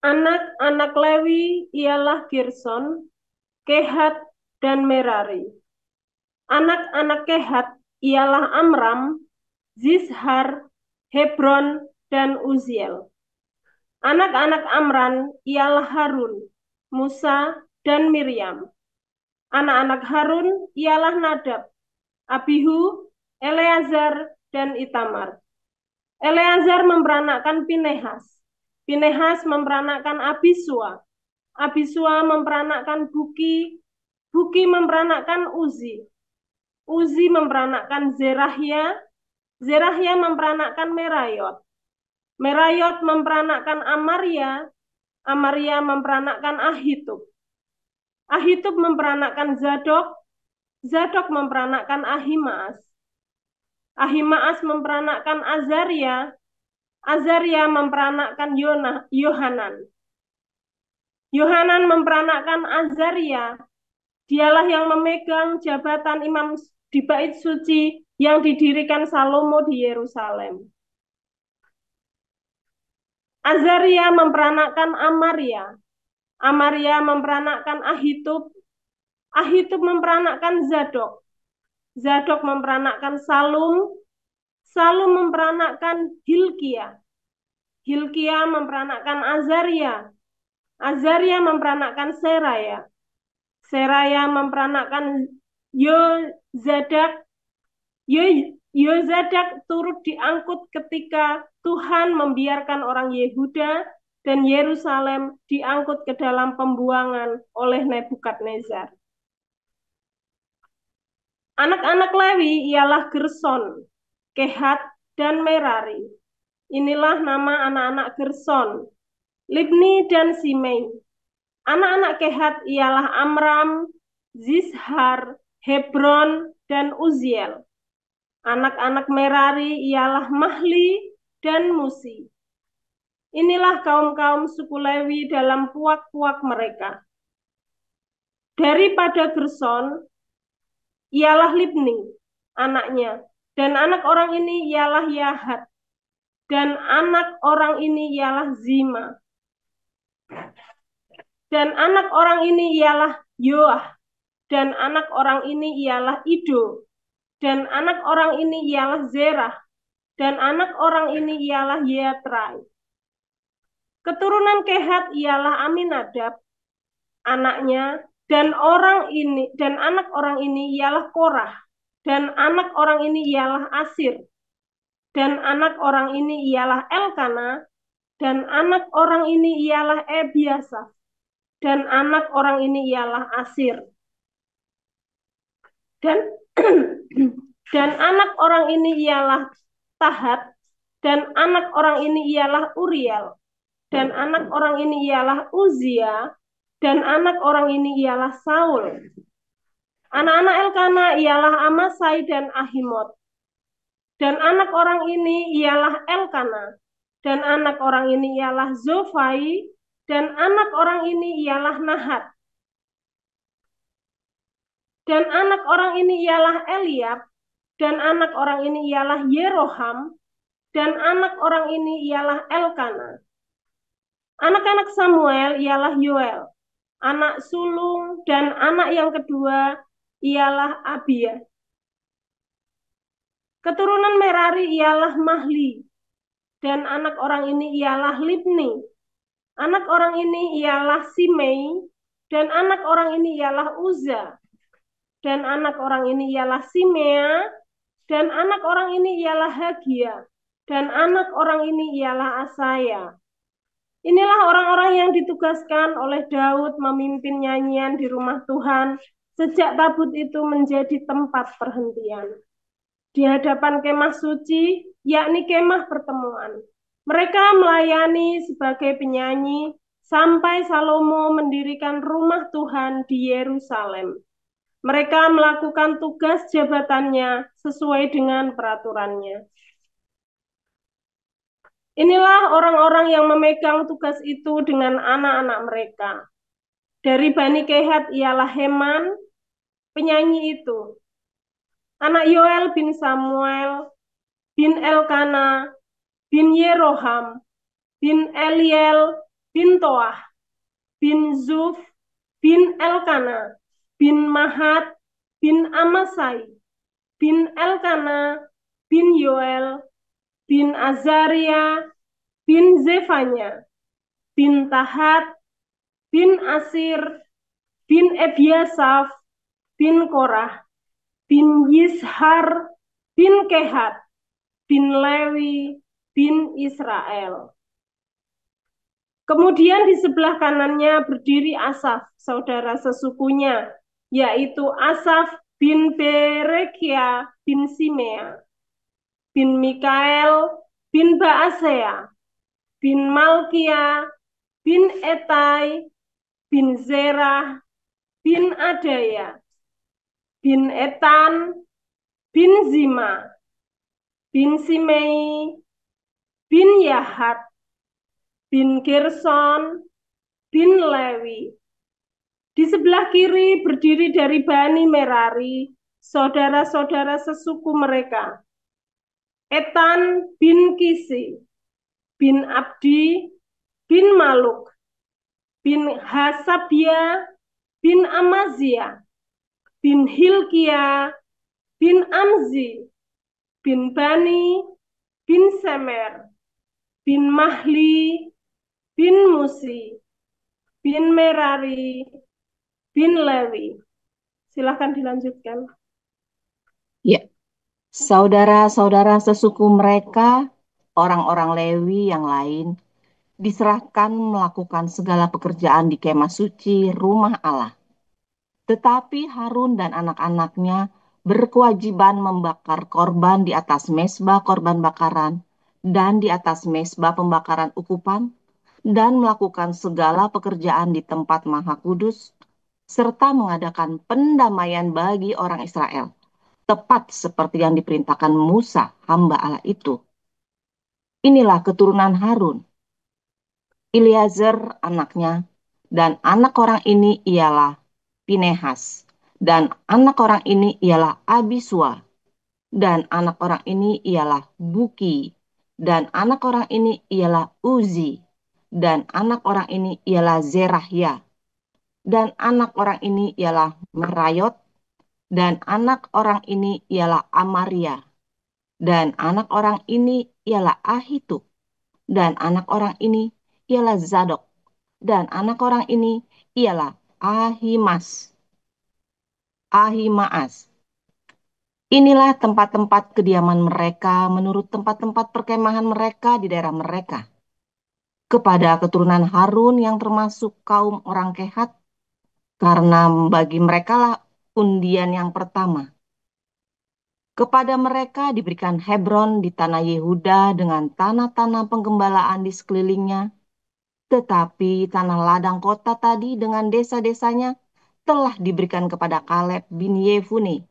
Anak-anak Lewi ialah Gerson, Kehat, dan Merari. Anak-anak Kehat ialah Amram, Zishar, Hebron, dan Uziel. Anak-anak Amran ialah Harun, Musa, dan Miriam. Anak-anak Harun ialah Nadab, Abihu, Eleazar, dan Itamar. Eleazar memperanakkan Pinehas. Pinehas memperanakkan Abisua. Abisua memperanakkan Buki. Buki memperanakkan Uzi. Uzi memperanakkan Zerahia. Zerahia memperanakkan Merayot. Merayot memperanakkan Amaria. Amaria memperanakkan Ahitub. Ahitub memperanakkan Zadok. Zadok memperanakkan Ahimaas. Ahimaas memperanakkan Azaria. Azaria memperanakkan Yohanan. Yohanan memperanakkan Azaria. Dialah yang memegang jabatan imam di bait suci yang didirikan Salomo di Yerusalem. Azaria memperanakkan Amaria. Amaria memperanakkan Ahitub. Ahitub memperanakkan Zadok. Zadok memperanakkan Salum. Salum memperanakkan Hilkia. Hilkia memperanakkan Azaria. Azaria memperanakkan Seraya. Seraya memperanakkan Yozadak. Yozadak turut diangkut ketika Tuhan membiarkan orang Yehuda dan Yerusalem diangkut ke dalam pembuangan oleh Nebukadnezar. Anak-anak Lewi ialah Gerson, Kehat, dan Merari. Inilah nama anak-anak Gerson, Libni dan Simei. Anak-anak Kehat ialah Amram, Zishar, Hebron, dan Uziel. Anak-anak Merari ialah Mahli dan Musi. Inilah kaum-kaum suku Lewi dalam puak-puak mereka. Daripada Gerson ialah Libni, anaknya, dan anak orang ini ialah Yahat, dan anak orang ini ialah Zima, dan anak orang ini ialah Yoah, dan anak orang ini ialah Ido, dan anak orang ini ialah Zerah, dan anak orang ini ialah Yetrai. Keturunan Kehat ialah Aminadab, anaknya, dan anak orang ini ialah Korah, dan anak orang ini ialah Asir, dan anak orang ini ialah Elkana, dan anak orang ini ialah Ebiasaf, dan anak orang ini ialah Asir, dan dan anak orang ini ialah Tahat, dan anak orang ini ialah Uriel, dan anak orang ini ialah Uzia, dan anak orang ini ialah Saul. Anak-anak Elkana ialah Amasai dan Ahimot. Dan anak orang ini ialah Elkana. Dan anak orang ini ialah Zofai. Dan anak orang ini ialah Nahat. Dan anak orang ini ialah Eliab. Dan anak orang ini ialah Yeroham. Dan anak orang ini ialah Elkana. Anak-anak Samuel ialah Yoel, anak sulung, dan anak yang kedua ialah Abia. Keturunan Merari ialah Mahli, dan anak orang ini ialah Libni. Anak orang ini ialah Simei, dan anak orang ini ialah Uza. Dan anak orang ini ialah Simea, dan anak orang ini ialah Hagia, dan anak orang ini ialah Asaya. Inilah orang-orang yang ditugaskan oleh Daud memimpin nyanyian di rumah Tuhan sejak tabut itu menjadi tempat perhentian. Di hadapan kemah suci, yakni kemah pertemuan. Mereka melayani sebagai penyanyi sampai Salomo mendirikan rumah Tuhan di Yerusalem. Mereka melakukan tugas jabatannya sesuai dengan peraturannya. Inilah orang-orang yang memegang tugas itu dengan anak-anak mereka. Dari Bani Kehat ialah Heman, penyanyi itu. Anak Yoel bin Samuel, bin Elkana, bin Yeroham, bin Eliel, bin Toah, bin Zuf, bin Elkana, bin Mahat, bin Amasai, bin Elkana, bin Yoel, bin Azaria, bin Zefanya, bin Tahat, bin Asir, bin Ebiasaf, bin Korah, bin Yishar, bin Kehat, bin Lewi, bin Israel. Kemudian di sebelah kanannya berdiri Asaf, saudara sesukunya, yaitu Asaf bin Berekia bin Simea, bin Mikael, bin Baasea, bin Malkia, bin Etai, bin Zerah, bin Adaya, bin Etan, bin Zima, bin Simei, bin Yahat, bin Gerson, bin Lewi. Di sebelah kiri berdiri dari Bani Merari, saudara-saudara sesuku mereka. Etan bin Kisi, bin Abdi, bin Maluk, bin Hasabia, bin Amazia, bin Hilkia, bin Amzi, bin Bani, bin Semer, bin Mahli, bin Musi, bin Merari, bin Lewi. Silahkan dilanjutkan. Ya, saudara-saudara sesuku mereka, orang-orang Lewi yang lain, diserahkan melakukan segala pekerjaan di kemah suci rumah Allah. Tetapi Harun dan anak-anaknya berkewajiban membakar korban di atas mezbah korban bakaran dan di atas mezbah pembakaran ukupan dan melakukan segala pekerjaan di tempat maha kudus serta mengadakan pendamaian bagi orang Israel, tepat seperti yang diperintahkan Musa, hamba Allah itu. Inilah keturunan Harun, Eliezer anaknya, dan anak orang ini ialah Pinehas, dan anak orang ini ialah Abisua, dan anak orang ini ialah Buki, dan anak orang ini ialah Uzi, dan anak orang ini ialah Zerahya, dan anak orang ini ialah Merayot, dan anak orang ini ialah Amaria, dan anak orang ini ialah Ahitub, dan anak orang ini ialah Zadok, dan anak orang ini ialah Ahimaas. Inilah tempat-tempat kediaman mereka menurut tempat-tempat perkemahan mereka di daerah mereka. Kepada keturunan Harun yang termasuk kaum orang Kehat, karena bagi merekalah undian yang pertama. Kepada mereka diberikan Hebron di tanah Yehuda dengan tanah-tanah penggembalaan di sekelilingnya, tetapi tanah ladang kota tadi dengan desa-desanya telah diberikan kepada Kaleb bin Yefune.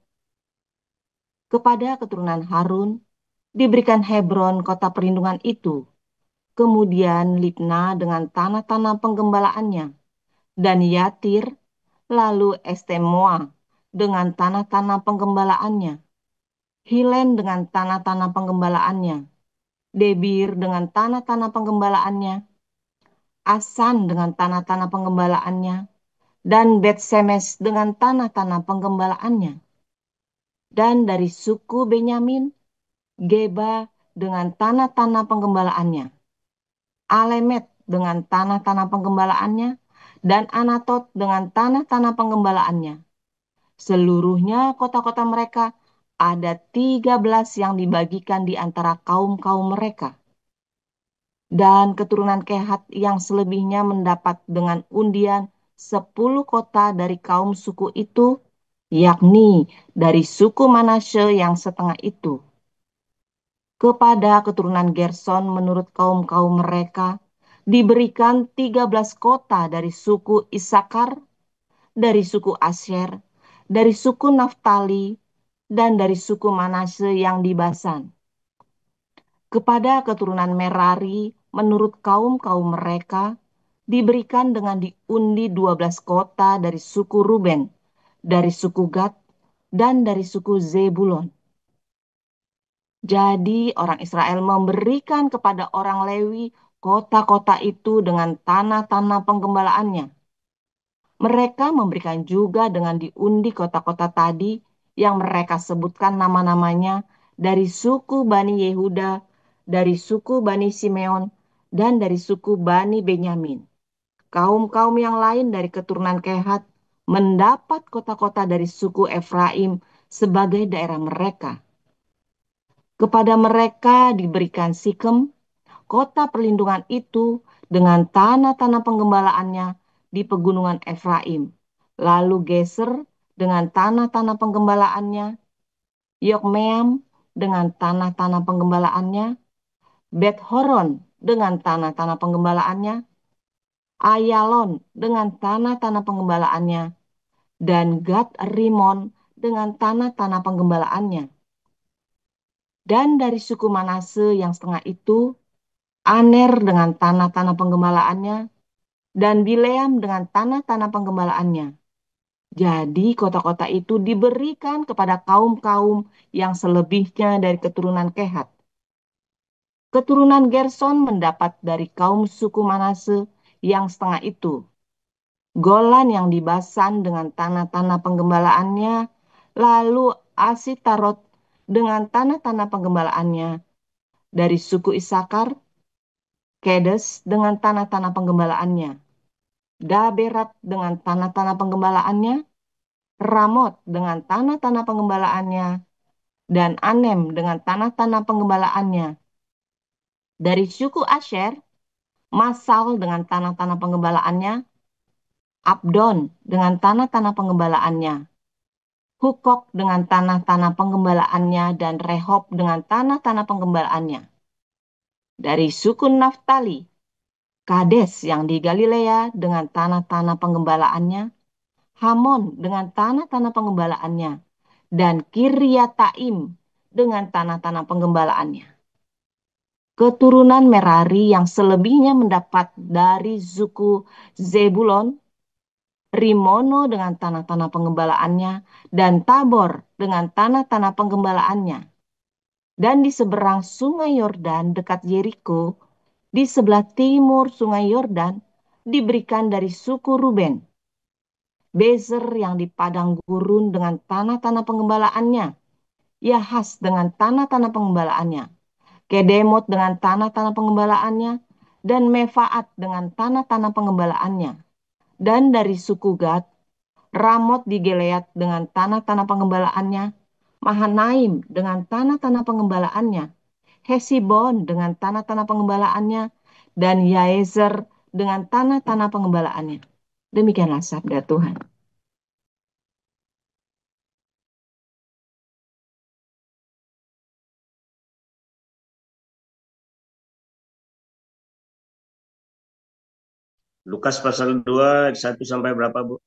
Kepada keturunan Harun diberikan Hebron kota perlindungan itu, kemudian Libna dengan tanah-tanah penggembalaannya, dan Yatir, lalu Estemoa dengan tanah-tanah penggembalaannya, Hilen dengan tanah-tanah penggembalaannya, Debir dengan tanah-tanah penggembalaannya, Asan dengan tanah-tanah penggembalaannya, dan Bet-Semes dengan tanah-tanah penggembalaannya. Dan dari suku Benyamin, Geba dengan tanah-tanah penggembalaannya, Alemet dengan tanah-tanah penggembalaannya, dan Anatot dengan tanah-tanah penggembalaannya. Seluruhnya kota-kota mereka ada 13 yang dibagikan di antara kaum-kaum mereka. Dan keturunan Kehat yang selebihnya mendapat dengan undian 10 kota dari kaum suku itu, yakni dari suku Manasye yang setengah itu. Kepada keturunan Gerson menurut kaum-kaum mereka, diberikan 13 kota dari suku Isakar, dari suku Asyer, dari suku Naftali, dan dari suku Manasye yang di Basan. Kepada keturunan Merari menurut kaum-kaum mereka, diberikan dengan diundi 12 kota dari suku Ruben, dari suku Gad, dan dari suku Zebulon. Jadi orang Israel memberikan kepada orang Lewi kota-kota itu dengan tanah-tanah penggembalaannya. Mereka memberikan juga dengan diundi kota-kota tadi yang mereka sebutkan nama-namanya dari suku Bani Yehuda, dari suku Bani Simeon, dan dari suku Bani Benyamin. Kaum-kaum yang lain dari keturunan Kehat mendapat kota-kota dari suku Efraim sebagai daerah mereka. Kepada mereka diberikan Sikem, kota perlindungan itu dengan tanah-tanah penggembalaannya di pegunungan Efraim. Lalu Geser dengan tanah-tanah penggembalaannya, Yokmeam dengan tanah-tanah penggembalaannya, Bet Horon dengan tanah-tanah penggembalaannya, Ayalon dengan tanah-tanah penggembalaannya, dan Gad Rimon dengan tanah-tanah penggembalaannya. Dan dari suku Manase yang setengah itu, Aner dengan tanah-tanah penggembalaannya, dan Bileam dengan tanah-tanah penggembalaannya. Jadi kota-kota itu diberikan kepada kaum-kaum yang selebihnya dari keturunan Kehat. Keturunan Gerson mendapat dari kaum suku Manase yang setengah itu. Golan yang dibasan dengan tanah-tanah penggembalaannya, lalu Asitarot dengan tanah-tanah penggembalaannya. Dari suku Isakar, Kedes dengan tanah-tanah penggembalaannya. Daberat dengan tanah-tanah penggembalaannya, Ramot dengan tanah-tanah pengembalaannya, dan Anem dengan tanah-tanah pengembalaannya. Dari suku Asher, Masal dengan tanah-tanah pengembalaannya, Abdon dengan tanah-tanah pengembalaannya, Hukok dengan tanah-tanah pengembalaannya, dan Rehob dengan tanah-tanah pengembalaannya. Dari suku Naftali, Kades yang di Galilea dengan tanah-tanah pengembalaannya, Hamon dengan tanah-tanah pengembalaannya, dan Kiryataim dengan tanah-tanah penggembalaannya. Keturunan Merari yang selebihnya mendapat dari suku Zebulon, Rimono dengan tanah-tanah penggembalaannya, dan Tabor dengan tanah-tanah penggembalaannya. Dan di seberang sungai Yordan dekat Yeriko, di sebelah timur sungai Yordan, diberikan dari suku Ruben, Bezer yang di padang gurun dengan tanah-tanah penggembalaannya, Yahas dengan tanah-tanah pengembalaannya, Kedemot dengan tanah-tanah pengembalaannya, dan Mefaat dengan tanah-tanah pengembalaannya. Dan dari suku Gad, Ramot di Gilead dengan tanah-tanah pengembalaannya, Mahanaim dengan tanah-tanah pengembalaannya, Hesibon dengan tanah-tanah pengembalaannya, dan Yaezer dengan tanah-tanah pengembalaannya. Demikianlah sabda Tuhan. Lukas pasal 2, 1 sampai berapa, Bu?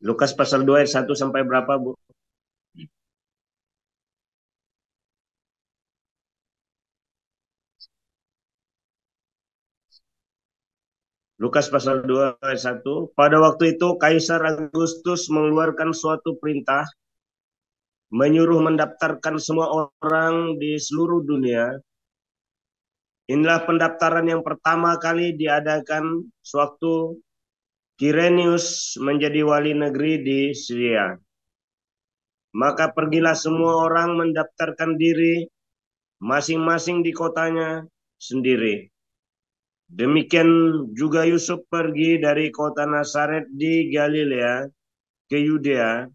Lukas pasal 2 ayat 1 sampai berapa, Bu? Lukas pasal 2 ayat 1. Pada waktu itu Kaisar Agustus mengeluarkan suatu perintah menyuruh mendaftarkan semua orang di seluruh dunia. Inilah pendaftaran yang pertama kali diadakan sewaktu Kirenius menjadi wali negeri di Syria. Maka pergilah semua orang mendaftarkan diri masing-masing di kotanya sendiri. Demikian juga Yusuf pergi dari kota Nazaret di Galilea ke Yudea,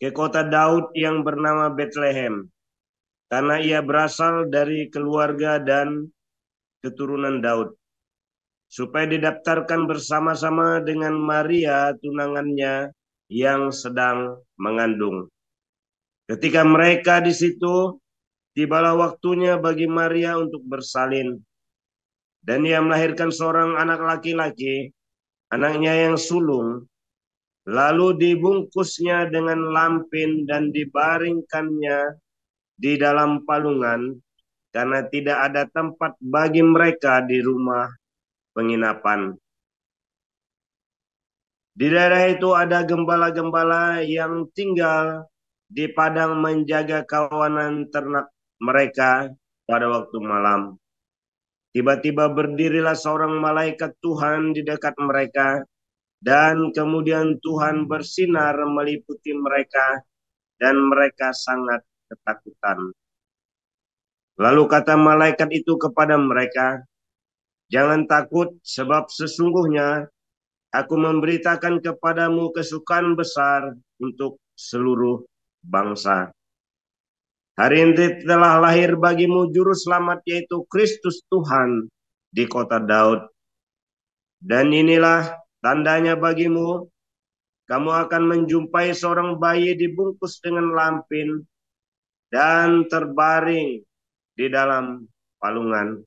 ke kota Daud yang bernama Bethlehem, karena ia berasal dari keluarga dan keturunan Daud, supaya didaftarkan bersama-sama dengan Maria tunangannya yang sedang mengandung. Ketika mereka di situ, tibalah waktunya bagi Maria untuk bersalin, dan ia melahirkan seorang anak laki-laki, anaknya yang sulung. Lalu dibungkusnya dengan lampin dan dibaringkannya di dalam palungan, karena tidak ada tempat bagi mereka di rumah penginapan. Di daerah itu ada gembala-gembala yang tinggal di padang menjaga kawanan ternak mereka pada waktu malam. Tiba-tiba berdirilah seorang malaikat Tuhan di dekat mereka, dan kemudian Tuhan bersinar meliputi mereka, dan mereka sangat ketakutan. Lalu kata malaikat itu kepada mereka, "Jangan takut, sebab sesungguhnya aku memberitakan kepadamu kesukaan besar untuk seluruh bangsa. Hari ini telah lahir bagimu juru selamat, yaitu Kristus Tuhan di kota Daud. Dan inilah tandanya bagimu, kamu akan menjumpai seorang bayi dibungkus dengan lampin dan terbaring di dalam palungan.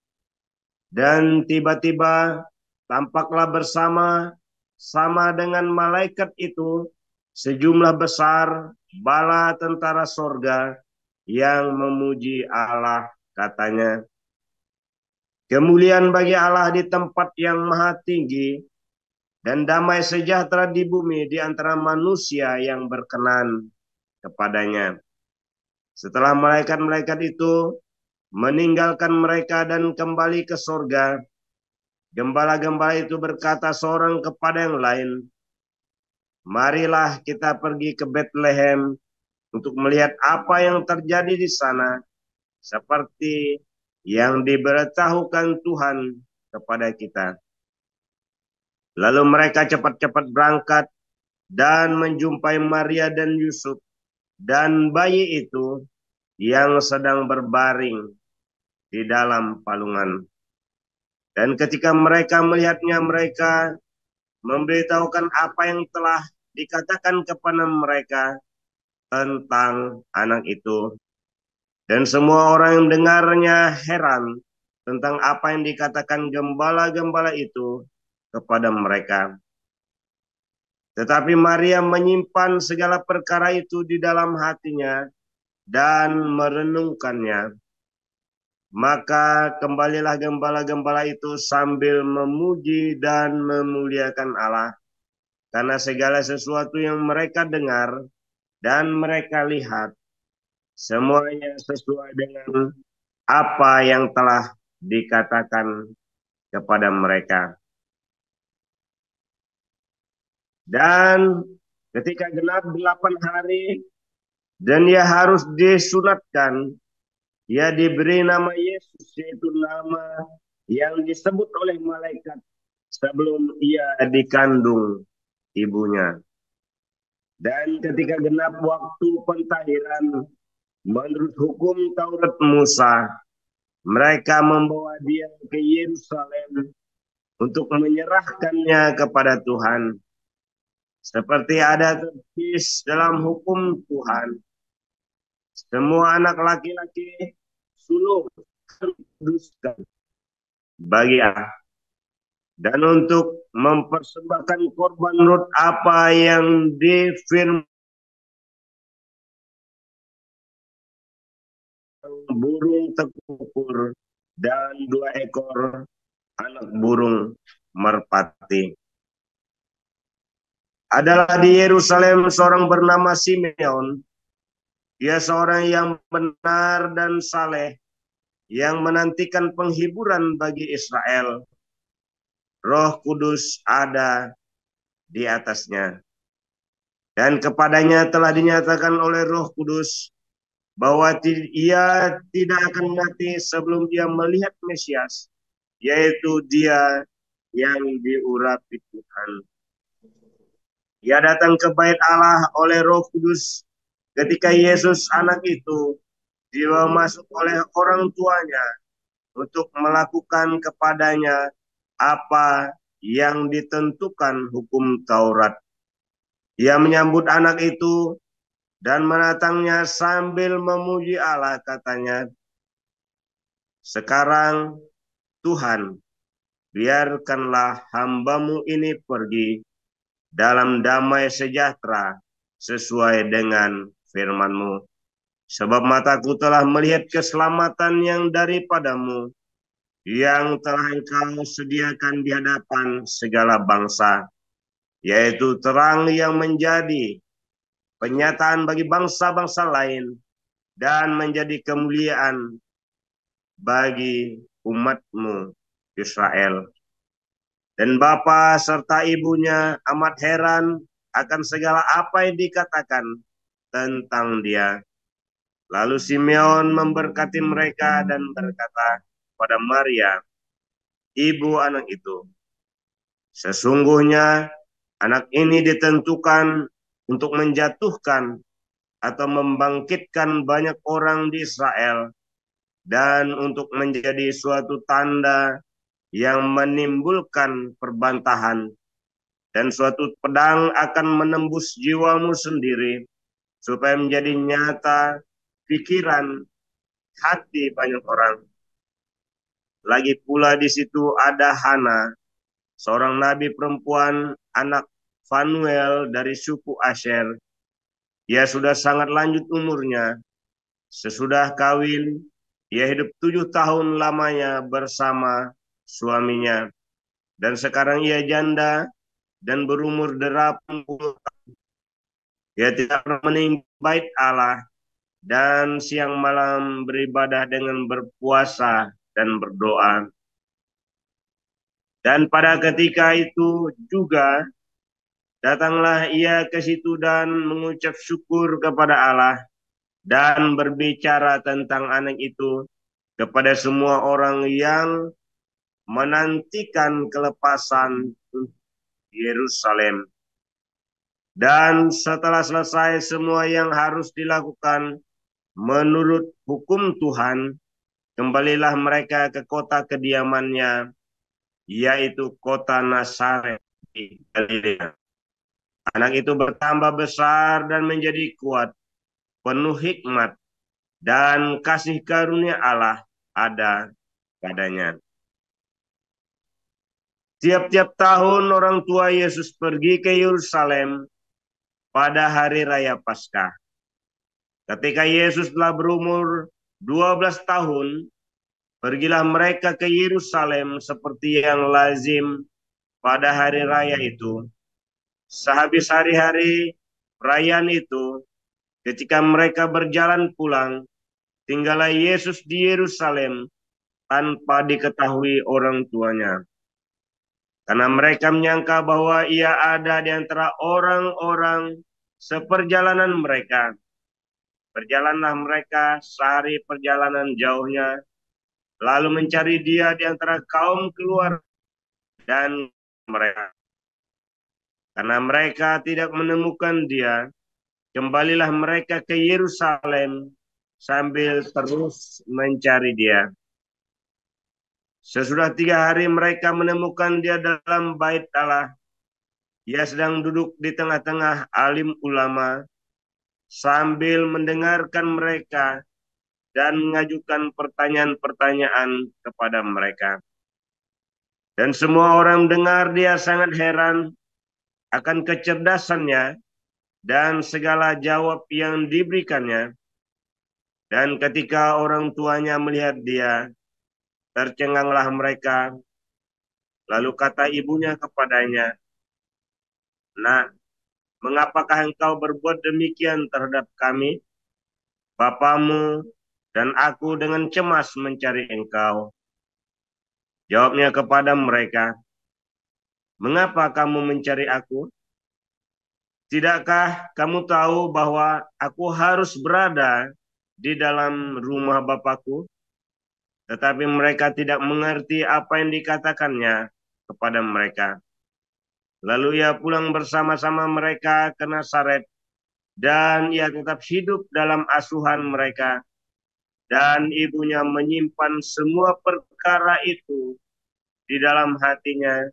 Dan tiba-tiba tampaklah sama dengan malaikat itu sejumlah besar bala tentara sorga yang memuji Allah, katanya, kemuliaan bagi Allah di tempat yang maha tinggi, dan damai sejahtera di bumi di antara manusia yang berkenan kepadanya." Setelah malaikat-malaikat itu meninggalkan mereka dan kembali ke sorga, gembala-gembala itu berkata seorang kepada yang lain, "Marilah kita pergi ke Bethlehem untuk melihat apa yang terjadi di sana, seperti yang diberitahukan Tuhan kepada kita." Lalu mereka cepat-cepat berangkat dan menjumpai Maria dan Yusuf dan bayi itu yang sedang berbaring di dalam palungan. Dan ketika mereka melihatnya, mereka memberitahukan apa yang telah dikatakan kepada mereka tentang anak itu. Dan semua orang yang mendengarnya heran tentang apa yang dikatakan gembala-gembala itu kepada mereka. Tetapi Maria menyimpan segala perkara itu di dalam hatinya dan merenungkannya. Maka kembalilah gembala-gembala itu sambil memuji dan memuliakan Allah, karena segala sesuatu yang mereka dengar dan mereka lihat, semuanya sesuai dengan apa yang telah dikatakan kepada mereka. Dan ketika genap 8 hari dan ia harus disunatkan, ia diberi nama Yesus, yaitu nama yang disebut oleh malaikat sebelum ia dikandung ibunya. Dan ketika genap waktu pentahiran menurut hukum Taurat Musa, mereka membawa dia ke Yerusalem untuk menyerahkannya kepada Tuhan, seperti ada tertulis dalam hukum Tuhan. Semua anak laki-laki sulung kuduskan bagi Allah, dan untuk mempersembahkan korban menurut apa yang difirman, burung tekukur dan 2 ekor anak burung merpati. Adalah di Yerusalem seorang bernama Simeon. Dia seorang yang benar dan saleh, yang menantikan penghiburan bagi Israel. Roh Kudus ada di atasnya, dan kepadanya telah dinyatakan oleh Roh Kudus bahwa ia tidak akan mati sebelum dia melihat Mesias, yaitu dia yang diurapi Tuhan. Ia datang ke bait Allah oleh Roh Kudus ketika Yesus anak itu dibawa masuk oleh orang tuanya untuk melakukan kepadanya apa yang ditentukan hukum Taurat. Ia menyambut anak itu dan menatangnya sambil memuji Allah, katanya, "Sekarang Tuhan, biarkanlah hamba-Mu ini pergi dalam damai sejahtera sesuai dengan firman-Mu. Sebab mataku telah melihat keselamatan yang daripada-Mu, yang telah Engkau sediakan di hadapan segala bangsa, yaitu terang yang menjadi penyataan bagi bangsa-bangsa lain dan menjadi kemuliaan bagi umatmu Israel. Dan bapa serta ibunya amat heran akan segala apa yang dikatakan tentang dia. Lalu Simeon memberkati mereka dan berkata pada Maria, ibu anak itu, sesungguhnya anak ini ditentukan untuk menjatuhkan atau membangkitkan banyak orang di Israel dan untuk menjadi suatu tanda yang menimbulkan perbantahan, dan suatu pedang akan menembus jiwamu sendiri supaya menjadi nyata pikiran hati banyak orang. Lagi pula di situ ada Hana, seorang nabi perempuan, anak Fanuel dari suku Asher. Ia sudah sangat lanjut umurnya. Sesudah kawin, ia hidup 7 tahun lamanya bersama suaminya. Dan sekarang ia janda dan berumur 80 tahun. Ia tidak pernah meninggalkan bait Allah dan siang malam beribadah dengan berpuasa dan berdoa. Dan pada ketika itu juga datanglah ia ke situ dan mengucap syukur kepada Allah dan berbicara tentang anak itu kepada semua orang yang menantikan kelepasan Yerusalem. Dan setelah selesai semua yang harus dilakukan menurut hukum Tuhan, kembalilah mereka ke kota kediamannya, yaitu kota Nazaret di Galilea. Anak itu bertambah besar dan menjadi kuat, penuh hikmat, dan kasih karunia Allah ada padanya. Tiap-tiap tahun orang tua Yesus pergi ke Yerusalem pada hari raya Paskah. Ketika Yesus telah berumur 12 tahun, pergilah mereka ke Yerusalem seperti yang lazim pada hari raya itu. Sehabis hari-hari perayaan itu, ketika mereka berjalan pulang, tinggallah Yesus di Yerusalem tanpa diketahui orang tuanya. Karena mereka menyangka bahwa ia ada di antara orang-orang seperjalanan mereka. Berjalanlah mereka sehari perjalanan jauhnya, lalu mencari dia di antara kaum keluarga dan mereka. Karena mereka tidak menemukan dia, kembalilah mereka ke Yerusalem sambil terus mencari dia. Sesudah 3 hari mereka menemukan dia dalam bait Allah. Ia sedang duduk di tengah-tengah alim ulama sambil mendengarkan mereka dan mengajukan pertanyaan-pertanyaan kepada mereka. Dan semua orang dengar dia sangat heran akan kecerdasannya dan segala jawab yang diberikannya. Dan ketika orang tuanya melihat dia, tercenganglah mereka. Lalu kata ibunya kepadanya, "Nak, mengapakah engkau berbuat demikian terhadap kami? Bapamu dan aku dengan cemas mencari engkau." Jawabnya kepada mereka, "Mengapa kamu mencari aku? Tidakkah kamu tahu bahwa aku harus berada di dalam rumah Bapakku?" Tetapi mereka tidak mengerti apa yang dikatakannya kepada mereka. Lalu ia pulang bersama-sama mereka ke Nazaret, dan ia tetap hidup dalam asuhan mereka. Dan ibunya menyimpan semua perkara itu di dalam hatinya.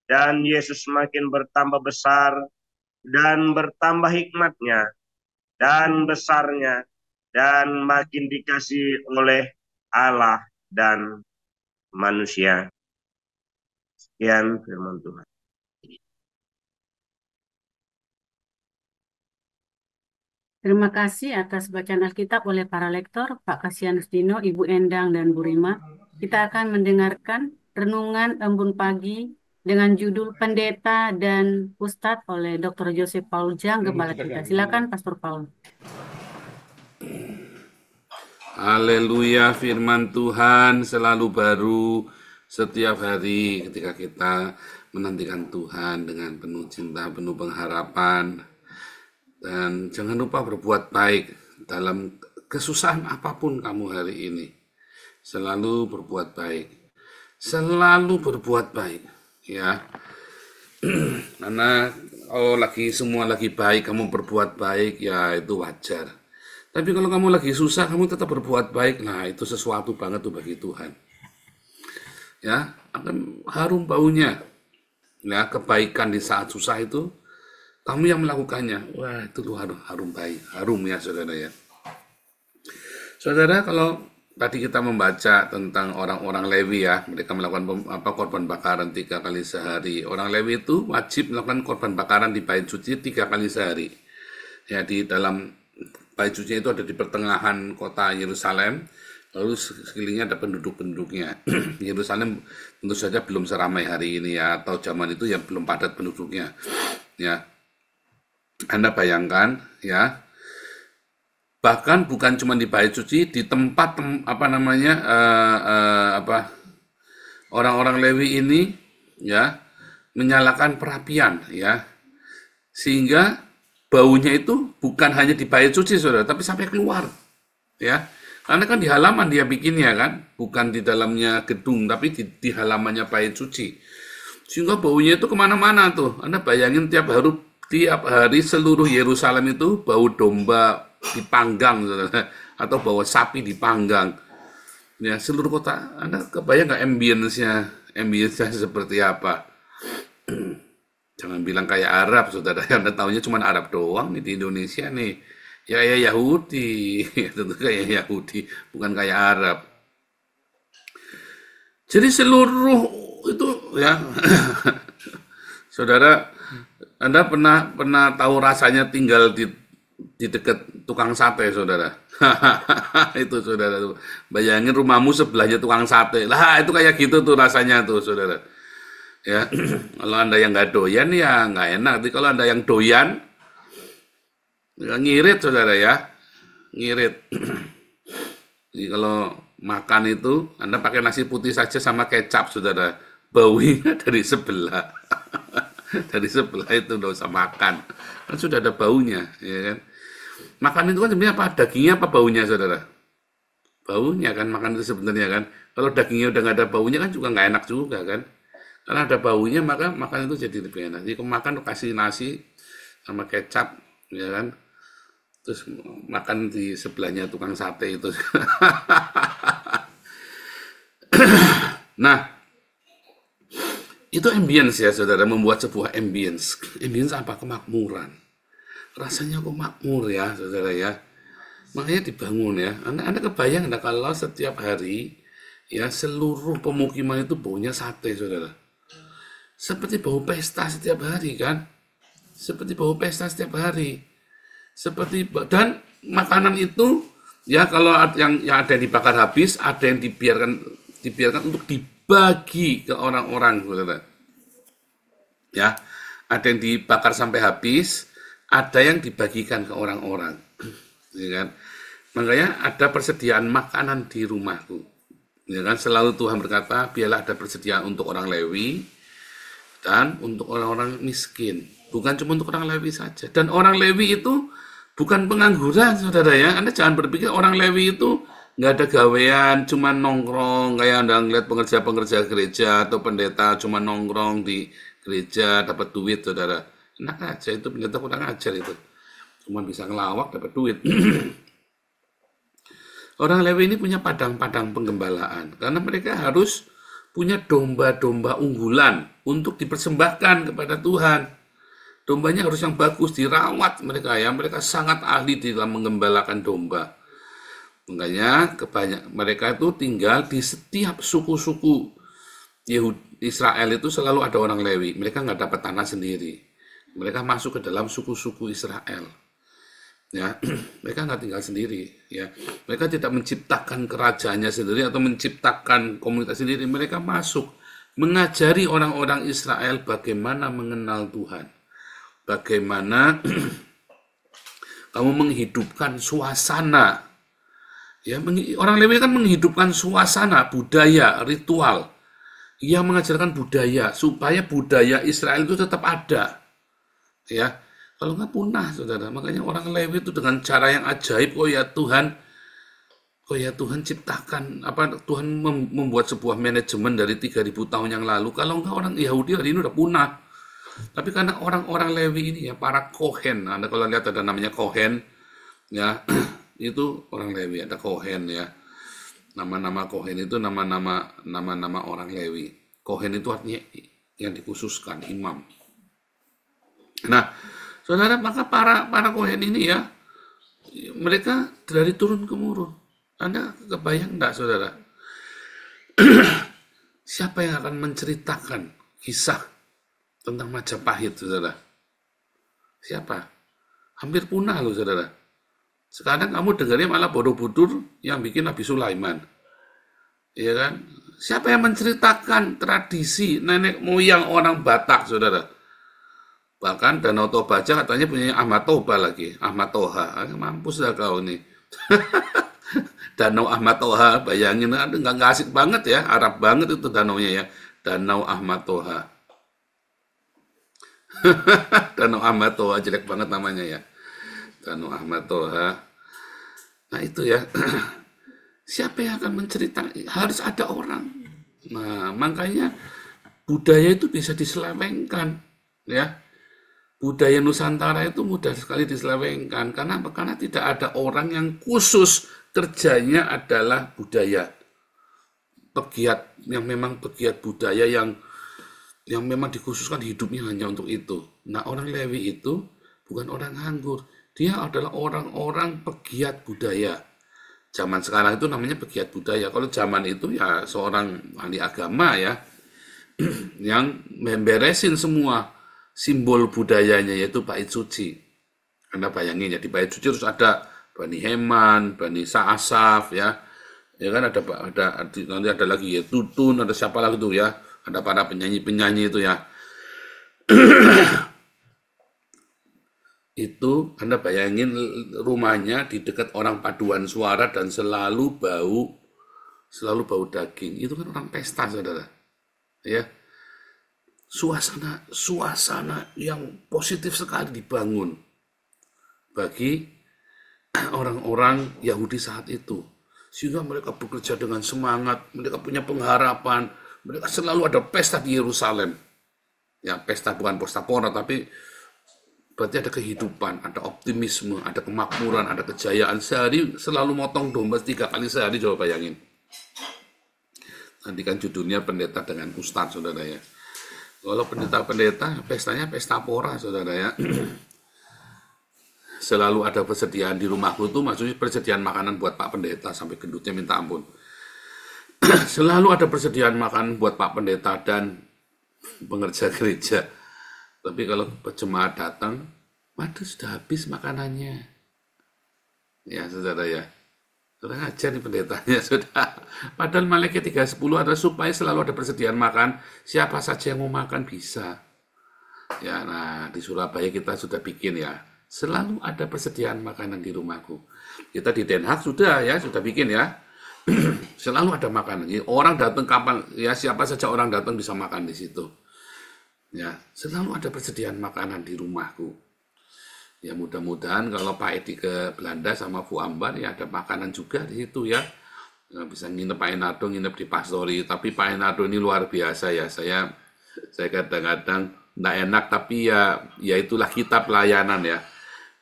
Dan Yesus makin bertambah besar dan bertambah hikmatnya dan besarnya, dan makin dikasihi oleh Allah dan manusia. Sekian firman Tuhan. Terima kasih atas bacaan Alkitab oleh para lektor, Pak Kasianus Dino, Ibu Endang, dan Bu Rima. Kita akan mendengarkan Renungan Embun Pagi dengan judul Pendeta dan Ustadz oleh Dr. Joseph Paul Jang, Gembala kita. Silakan Pastor Paul. Haleluya, firman Tuhan selalu baru setiap hari ketika kita menantikan Tuhan dengan penuh cinta, penuh pengharapan. Dan jangan lupa berbuat baik dalam kesusahan apapun kamu hari ini. Selalu berbuat baik. Selalu berbuat baik, ya. Karena semua lagi baik, kamu berbuat baik, ya itu wajar. Tapi kalau kamu lagi susah, kamu tetap berbuat baik, nah itu sesuatu banget tuh bagi Tuhan. Ya, akan harum baunya. Ya, kebaikan di saat susah itu, kamu yang melakukannya. Wah, itu tuh harum baik, harum ya saudara ya. Saudara, kalau tadi kita membaca tentang orang-orang Lewi ya, mereka melakukan korban bakaran 3 kali sehari. Orang Lewi itu wajib melakukan korban bakaran di bait suci 3 kali sehari. Ya, di dalam bait suci itu ada di pertengahan kota Yerusalem, lalu sekelilingnya ada penduduk-penduduknya. Yerusalem tentu saja belum seramai hari ini ya, atau zaman itu yang belum padat penduduknya. Ya, Anda bayangkan ya, bahkan bukan cuma di bait suci, di tempat orang-orang Lewi ini ya menyalakan perapian ya, sehingga baunya itu bukan hanya di bait suci saudara, tapi sampai keluar ya, karena kan di halaman dia bikinnya kan, bukan di dalamnya gedung, tapi di halamannya bait suci, sehingga baunya itu kemana-mana tuh. Anda bayangin tiap hari seluruh Yerusalem itu bau domba dipanggang saudara, atau bau sapi dipanggang ya, seluruh kota. Anda kebayang nggak ambience-nya seperti apa? Jangan bilang kayak Arab, saudara. Anda tahunya cuma Arab doang nih di Indonesia nih. Ya kayak Yahudi, tentu kayak Yahudi, bukan kayak Arab. Jadi seluruh itu ya, saudara, Anda pernah tahu rasanya tinggal di dekat tukang sate, saudara. Itu saudara, bayangin rumahmu sebelahnya tukang sate. Lah itu kayak gitu tuh rasanya tuh, saudara. Ya, kalau Anda yang nggak doyan ya nggak enak. Tapi kalau Anda yang doyan, ya ngirit saudara ya, ngirit. Jadi kalau makan itu, Anda pakai nasi putih saja sama kecap saudara, baunya dari sebelah. Dari sebelah itu udah usah makan, kan sudah ada baunya, ya kan. Makan itu kan sebenarnya apa? Dagingnya apa baunya saudara? Baunya kan, makan itu sebenarnya kan. Kalau dagingnya udah nggak ada baunya kan juga nggak enak juga kan. Karena ada baunya maka makan itu jadi lebih enak. Jadi makan kasih nasi sama kecap, ya kan. Terus makan di sebelahnya tukang sate itu. Nah, itu ambience ya saudara, membuat sebuah ambience. Ambience apa? Kemakmuran. Rasanya kok makmur ya saudara ya. Makanya dibangun ya. Anda kebayang enggak kalau setiap hari ya seluruh pemukiman itu baunya sate saudara. Seperti bau pesta setiap hari kan? Seperti bau pesta setiap hari. Dan makanan itu ya kalau yang ada yang dibakar habis, ada yang dibiarkan untuk dibagi ke orang-orang, saudara. Ya, ada yang dibakar sampai habis, ada yang dibagikan ke orang-orang. Ya kan? Makanya ada persediaan makanan di rumahku. Ya kan? Selalu Tuhan berkata, biarlah ada persediaan untuk orang Lewi dan untuk orang-orang miskin. Bukan cuma untuk orang Lewi saja. Dan orang Lewi itu bukan pengangguran, saudara ya. Anda jangan berpikir orang Lewi itu nggak ada gawean, cuma nongkrong. Kayak Anda ngeliat pengerja-pengerja gereja atau pendeta cuma nongkrong di gereja dapat duit, saudara. Enak aja itu, pendeta kurang ajar itu. Cuma bisa ngelawak dapat duit. Orang Lewi ini punya padang-padang penggembalaan. Karena mereka harus punya domba-domba unggulan untuk dipersembahkan kepada Tuhan. Dombanya harus yang bagus, dirawat mereka ya. Mereka sangat ahli di dalam menggembalakan domba. Makanya mereka itu tinggal di setiap suku-suku Israel itu selalu ada orang Lewi. Mereka nggak dapat tanah sendiri. Mereka masuk ke dalam suku-suku Israel. Ya, mereka nggak tinggal sendiri. Ya, mereka tidak menciptakan kerajaannya sendiri atau menciptakan komunitas sendiri. Mereka masuk mengajari orang-orang Israel bagaimana mengenal Tuhan. Bagaimana kamu menghidupkan suasana. Ya, orang Lewi kan menghidupkan suasana, budaya, ritual. Ia mengajarkan budaya supaya budaya Israel itu tetap ada. Ya, kalau nggak punah, saudara. Makanya orang Lewi itu dengan cara yang ajaib, oh ya Tuhan ciptakan, Tuhan membuat sebuah manajemen dari 3.000 tahun yang lalu. Kalau nggak orang Yahudi hari ini udah punah. Tapi karena orang-orang Lewi ini ya, para Kohen, Anda kalau lihat ada namanya Kohen, ya itu orang Lewi, ada Kohen ya. Nama-nama Kohen itu nama-nama orang Lewi. Kohen itu artinya yang dikhususkan, imam. Nah, saudara, maka para Kohen ini ya, mereka dari turun temurun. Anda kebayang enggak, saudara? Siapa yang akan menceritakan kisah tentang Majapahit, saudara? Siapa? Hampir punah loh, saudara. Sekarang kamu dengarnya malah Borobudur yang bikin Nabi Sulaiman. Iya kan? Siapa yang menceritakan tradisi nenek moyang orang Batak, saudara? Bahkan Danau Toba aja katanya punya Ahmad Toba lagi. Ahmad Toha. Mampus dah kau nih. Danau Ahmad Toha, bayangin. Nggak asik banget ya. Arab banget itu danaunya ya. Danau Ahmad Toha. Danau Ahmad Toha, jelek banget namanya ya. Danau Ahmad Toha. Nah itu ya. Siapa yang akan menceritakan? Harus ada orang. Nah, makanya budaya itu bisa diselewengkan, ya. Budaya Nusantara itu mudah sekali diselewengkan. Karena apa? Karena tidak ada orang yang khusus kerjanya adalah budaya. Pegiat, yang memang pegiat budaya yang memang dikhususkan hidupnya hanya untuk itu. Nah, orang Lewi itu bukan orang nganggur. Dia adalah orang-orang pegiat budaya. Zaman sekarang itu namanya pegiat budaya. Kalau zaman itu ya seorang ahli agama ya, yang memberesin semua simbol budayanya, yaitu bait suci. Anda bayangin ya, di bait suci terus ada Bani Heman, Bani Sa'asaf ya. Ya kan nanti ada lagi ya Tutun, ada siapa lagi tuh ya. Ada para penyanyi-penyanyi itu ya. Itu Anda bayangin rumahnya di dekat orang paduan suara dan selalu bau daging. Itu kan orang pesta, saudara. Ya. Suasana yang positif sekali dibangun bagi orang-orang Yahudi saat itu. Sehingga mereka bekerja dengan semangat, mereka punya pengharapan, mereka selalu ada pesta di Yerusalem. Ya, pesta bukan pesta pora, tapi berarti ada kehidupan, ada optimisme, ada kemakmuran, ada kejayaan. Sehari selalu motong domba 3 kali sehari, coba bayangin. Nanti kan judulnya pendeta dengan ustadz, saudara ya. Kalau pendeta-pendeta, pestanya pesta pora, saudara ya. Selalu ada persediaan di rumahku tuh, maksudnya persediaan makanan buat Pak Pendeta, sampai gendutnya minta ampun. Selalu ada persediaan makanan buat Pak Pendeta dan pengerja gereja. Tapi kalau jemaat datang, waduh sudah habis makanannya. Ya saudara ya. Sudah aja nih pendetanya sudah. Padahal Malikiat 3:10 adalah supaya selalu ada persediaan makan. Siapa saja yang mau makan bisa. Ya, nah di Surabaya kita sudah bikin ya. Selalu ada persediaan makanan di rumahku. Kita di Den Haag sudah bikin ya. Selalu ada makanan. Jadi, orang datang kapan, ya siapa saja orang datang bisa makan di situ. Ya, selalu ada persediaan makanan di rumahku. Ya mudah-mudahan kalau Pak Edi ke Belanda sama Bu Ambar ya ada makanan juga di situ ya. Bisa nginep Pak Enardo, nginep di Pastori. Tapi Pak Enardo ini luar biasa ya. Saya kadang-kadang nggak enak, tapi ya itulah kita pelayanan ya.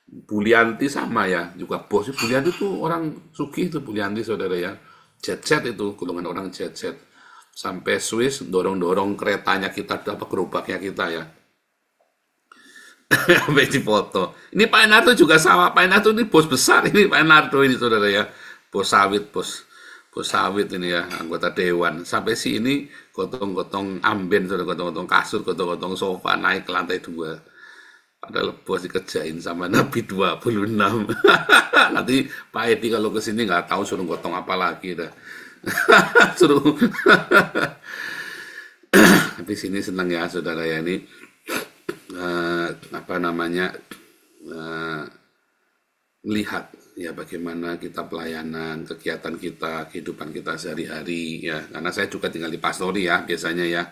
Bulianti sama ya, juga bos. Bulianti itu orang sugih itu, Bulianti saudara ya. Jet-set itu, golongan orang jet-set. Sampai Swiss dorong-dorong keretanya kita, gerobaknya kita ya. Sampai di foto. Ini Pak Enardo juga sama. Pak Enardo ini bos besar ini, Pak Enardo ini saudara ya. Bos sawit ini ya, anggota dewan. Sampai sini gotong-gotong amben, saudara, gotong-gotong kasur, gotong-gotong sofa, naik ke lantai 2. Padahal bos dikerjain sama Nabi 26. Nanti Pak Edi kalau kesini nggak tahu suruh gotong apa lagi dah. Suruh. Di sini senang ya saudara ya ini melihat ya bagaimana kita pelayanan, kegiatan kita, kehidupan kita sehari-hari ya. Karena saya juga tinggal di Pastori ya biasanya ya.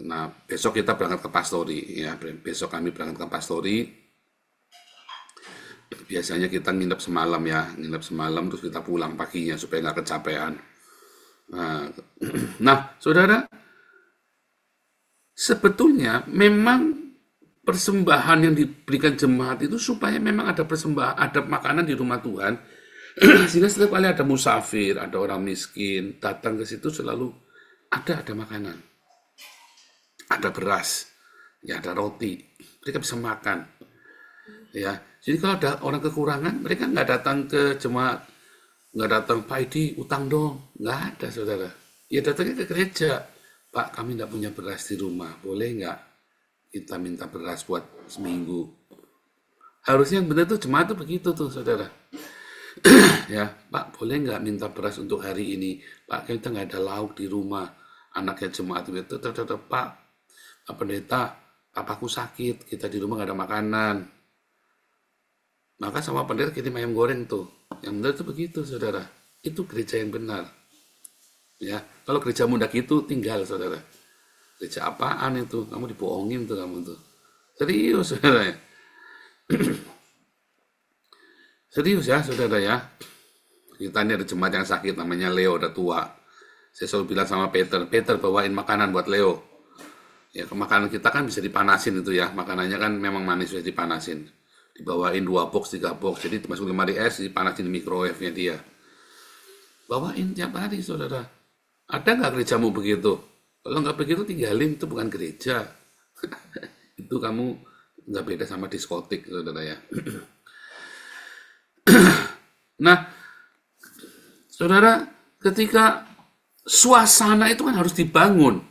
Nah, besok kita berangkat ke Pastori ya. Besok kami berangkat ke Pastori. Biasanya kita nginep semalam ya, nginep semalam terus kita pulang paginya supaya nggak kecapean. Nah, saudara, sebetulnya memang persembahan yang diberikan jemaat itu supaya memang ada persembahan, ada makanan di rumah Tuhan, sehingga setiap kali ada musafir, ada orang miskin datang ke situ selalu ada makanan, ada beras, ya ada roti, mereka bisa makan, ya. Jadi kalau ada orang kekurangan, mereka nggak datang ke jemaat, nggak datang Pak Edi utang dong, nggak ada saudara. Ya datangnya ke gereja, Pak kami nggak punya beras di rumah, boleh nggak kita minta beras buat seminggu. Harusnya yang benar tuh jemaat tuh begitu tuh saudara. Ya Pak boleh nggak minta beras untuk hari ini, Pak kita nggak ada lauk di rumah. Anaknya jemaat itu Pak pendeta papaku sakit, kita di rumah nggak ada makanan. Maka sama pendeta kirim ayam goreng tuh. Yang benar tuh begitu saudara. Itu gereja yang benar. Ya, kalau gereja muda gitu tinggal saudara. Gereja apaan itu? Kamu dibohongin tuh kamu tuh. Serius saudara ya. Serius ya saudara ya. Kita ini ada jemaat yang sakit namanya Leo, udah tua. Saya selalu bilang sama Peter bawain makanan buat Leo. Ya, makanan kita kan bisa dipanasin itu ya. Makanannya kan memang manis bisa dipanasin. Dibawain 2 box, 3 box. Jadi masuk lemari es, dipanasin di microwave-nya dia. Bawain tiap hari saudara. Ada nggak gerejamu begitu? Kalau nggak begitu tinggalin, itu bukan gereja. Itu kamu nggak beda sama diskotik saudara ya. Nah, saudara, ketika suasana itu kan harus dibangun.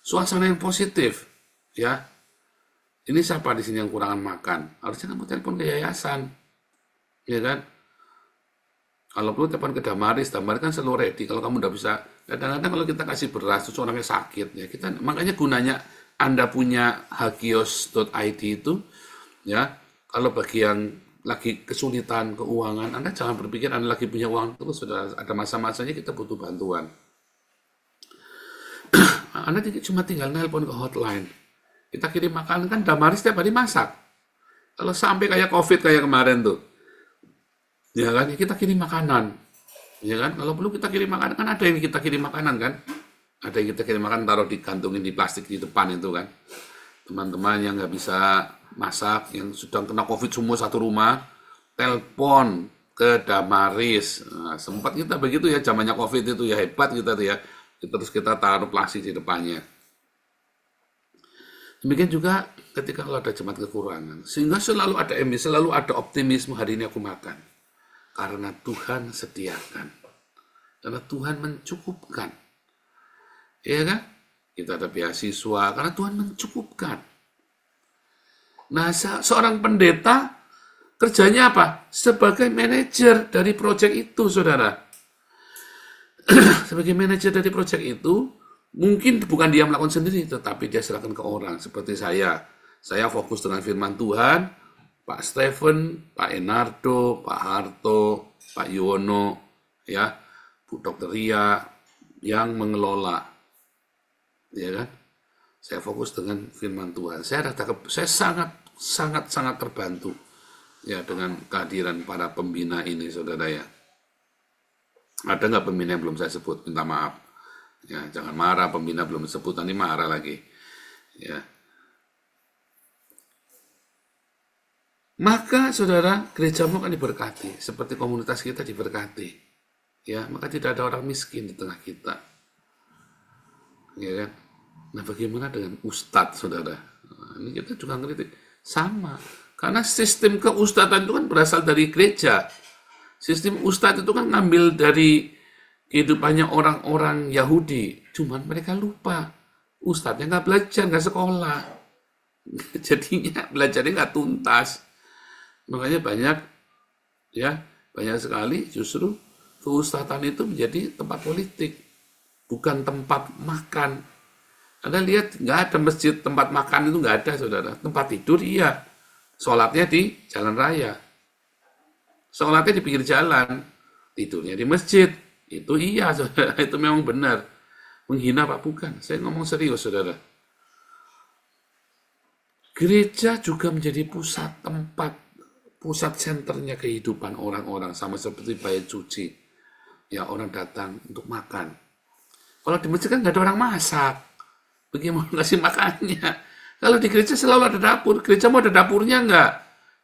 Suasana yang positif, ya. Ini siapa di sini yang kurangan makan? Harusnya kamu telepon ke yayasan, ya kan? Kalau perlu telepon ke Damaris kan selalu ready. Kalau kamu udah bisa, kadang-kadang kalau kita kasih beras, terus orangnya sakit, ya kita makanya gunanya Anda punya hagios.id itu, ya. Kalau bagi yang lagi kesulitan keuangan, Anda jangan berpikir Anda lagi punya uang terus, sudah ada masa-masanya kita butuh bantuan. Anda cuma tinggal nelpon ke hotline. Kita kirim makanan kan Damaris setiap hari masak. Kalau sampai kayak COVID kayak kemarin tuh, ya kan kita kirim makanan, ya kan. Kalau perlu kita kirim makanan kan ada yang kita kirim makanan kan, ada yang kita kirim makanan taruh digantungin di plastik di depan itu kan. Teman-teman yang nggak bisa masak, yang sedang kena COVID semua satu rumah, telepon ke Damaris. Nah, sempat kita begitu ya, zamannya COVID itu ya hebat kita tuh ya. Terus kita taruh plastik di depannya. Demikian juga ketika kalau ada jemaat kekurangan. Sehingga selalu ada selalu ada optimisme, hari ini aku makan. Karena Tuhan sediakan. Karena Tuhan mencukupkan. Iya kan? Kita ada beasiswa karena Tuhan mencukupkan. Nah, seorang pendeta kerjanya apa? Sebagai manajer dari proyek itu, saudara. Sebagai manajer dari proyek itu, mungkin bukan dia melakukan sendiri, tetapi dia serahkan ke orang. Seperti saya. Saya fokus dengan firman Tuhan, Pak Stephen, Pak Enardo, Pak Harto, Pak Yuwono, ya, Bu Dr. Ria, yang mengelola. Ya kan? Saya fokus dengan firman Tuhan. Saya sangat terbantu ya dengan kehadiran para pembina ini, saudara ya. Ada nggak pembina yang belum saya sebut? Minta maaf. Ya, jangan marah, pembina belum disebut, nanti marah lagi. Ya. Maka saudara, gerejamu akan diberkati, seperti komunitas kita diberkati. Ya, maka tidak ada orang miskin di tengah kita. Ya kan? Nah, bagaimana dengan ustadz, saudara? Nah, ini kita juga ngeritik. Sama. Karena sistem keustadzan itu kan berasal dari gereja. Sistem ustadz itu kan ngambil dari kehidupannya orang-orang Yahudi. Cuman mereka lupa. Ustadznya nggak belajar, nggak sekolah. Jadinya belajarnya nggak tuntas. Makanya banyak sekali justru keustadzan itu menjadi tempat politik. bukan tempat makan. Anda lihat, nggak ada masjid, tempat makan itu nggak ada, saudara. Tempat tidur, iya. Sholatnya di jalan raya. Sholatnya di pinggir jalan. Tidurnya di masjid. Itu iya, saudara. Itu memang benar. Menghina Pak, bukan. Saya ngomong serius, saudara. Gereja juga menjadi pusat tempat, pusat senternya kehidupan orang-orang. Sama seperti bait suci. Ya, orang datang untuk makan. Kalau di masjid kan nggak ada orang masak. Bagaimana ngasih makannya? Kalau di gereja selalu ada dapur. Gereja mau ada dapurnya nggak?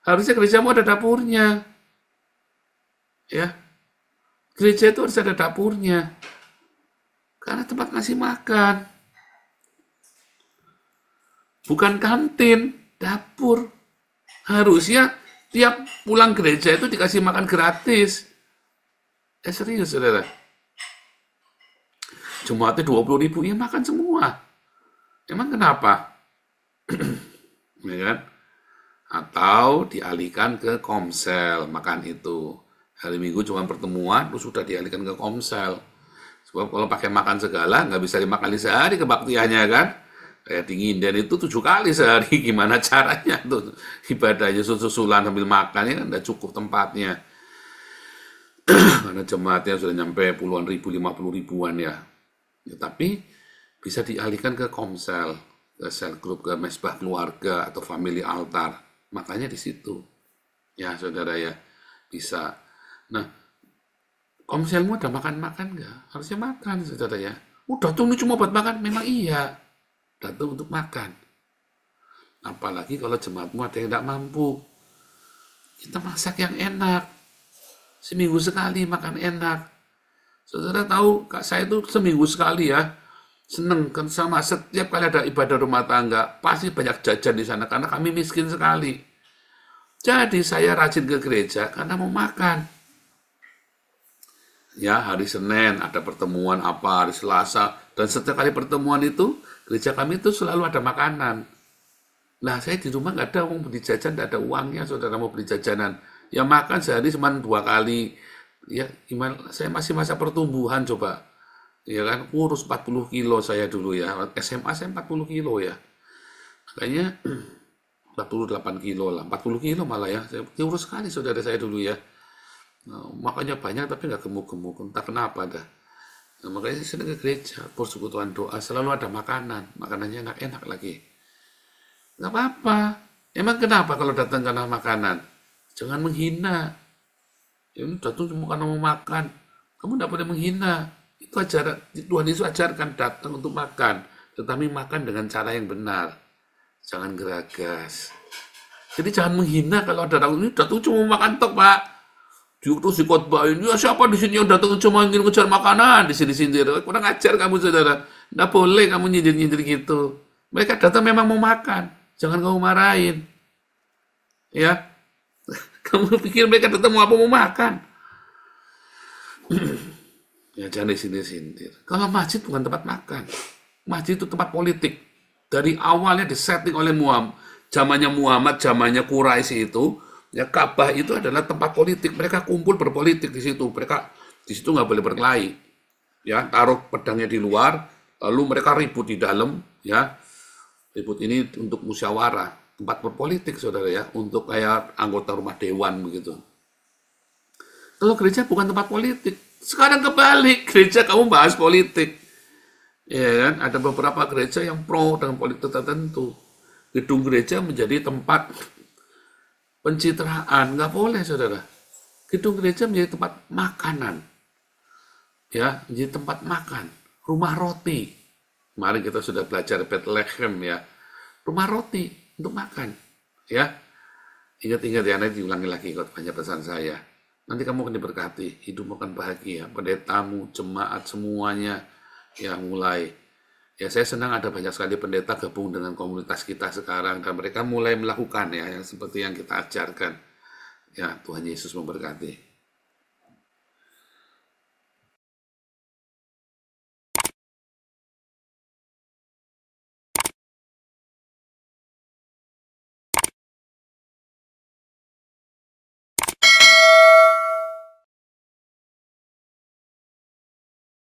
Harusnya gereja mau ada dapurnya. Ya, gereja itu harus ada dapurnya. Karena tempat ngasih makan. Bukan kantin, dapur. Harusnya tiap pulang gereja itu dikasih makan gratis. Serius, saudara. Jemaatnya 20.000, ya makan semua. Emang kenapa? Ya kan? Atau dialihkan ke komsel makan itu. Hari Minggu cuma pertemuan, terus sudah dialihkan ke komsel. Sebab kalau pakai makan segala, nggak bisa 5 kali sehari kebaktiannya kan? Kayak di Nginden itu 7 kali sehari. Gimana caranya tuh? Ibadahnya susulan sambil makan, ya kan udah cukup tempatnya. Karena jemaatnya sudah nyampe puluhan ribu, 50 ribuan ya. Ya, tapi bisa dialihkan ke komsel, ke sel grup, ke mesbah keluarga, atau family altar. Makanya di situ. Ya, saudara ya, bisa. Nah, komselmu ada makan-makan nggak? Harusnya makan, saudara ya. Datang ini cuma buat makan? Memang iya. Datang untuk makan. Apalagi kalau jemaatmu ada yang tidak mampu. Kita masak yang enak. Seminggu sekali makan enak. Saudara tahu, Kak saya itu seminggu sekali ya. Seneng kan sama setiap kali ada ibadah rumah tangga, pasti banyak jajan di sana karena kami miskin sekali. Jadi saya rajin ke gereja karena mau makan. Ya, hari Senin ada pertemuan apa, hari Selasa, dan setiap kali pertemuan itu gereja kami itu selalu ada makanan. Nah, saya di rumah nggak ada uang beli jajan, nggak ada uangnya, saudara mau beli jajanan. Ya makan sehari cuma 2 kali. Ya gimana? Saya masih masa pertumbuhan coba. Ya kan, kurus 40 kilo saya dulu ya. SMA saya 40 kilo ya. Makanya 48 kilo lah. 40 kilo malah ya. Saya kurus sekali saudara saya dulu ya. Nah, makanya banyak tapi nggak gemuk-gemuk. Entah kenapa dah. Nah, makanya saya sering ke gereja. Persekutuan doa. Selalu ada makanan. Makanannya enak-enak lagi. Nggak apa-apa. Emang kenapa kalau datang karena makanan? Jangan menghina. Ya ini datang cuma karena mau makan. Kamu nggak boleh menghina. Itu ajaran, Tuhan Yesus ajarkan datang untuk makan, tetapi makan dengan cara yang benar. Jangan geragas. Jadi jangan menghina kalau ada orang ini datang cuma makan tok, Pak. Terus dikotbahin, ya siapa di sini yang datang cuma ingin ngejar makanan, di sini sindir. Kurang ajar kamu, saudara. Nggak boleh kamu nyindir-nyindir gitu. Mereka datang memang mau makan, jangan kamu marahin. Ya, kamu pikir mereka datang mau apa, mau makan? Ya jangan disindir-sindir. Kalau masjid bukan tempat makan. Masjid itu tempat politik. Dari awalnya disetting oleh Muhammad, zamannya Quraisy itu, ya Ka'bah itu adalah tempat politik. Mereka kumpul berpolitik di situ. Mereka di situ nggak boleh berkelahi. Ya, taruh pedangnya di luar, lalu mereka ribut di dalam, ya. Ribut ini untuk musyawarah, tempat berpolitik, saudara ya, untuk kayak anggota rumah dewan begitu. Kalau gereja bukan tempat politik. Sekarang kebalik, gereja kamu bahas politik. Ya kan? Ada beberapa gereja yang pro dengan politik tertentu. Gedung gereja menjadi tempat pencitraan. Nggak boleh, saudara. Gedung gereja menjadi tempat makanan. Ya, menjadi tempat makan. Rumah roti. Kemarin kita sudah belajar Bethlehem ya. Rumah roti untuk makan. Ya. Ingat-ingat ya, nanti diulangi lagi banyak pesan saya. Nanti kamu akan diberkati, hidupmu akan bahagia, pendetamu, jemaat semuanya, ya mulai. Ya saya senang ada banyak sekali pendeta gabung dengan komunitas kita sekarang, dan mereka mulai melakukan ya, yang seperti yang kita ajarkan. Ya Tuhan Yesus memberkati.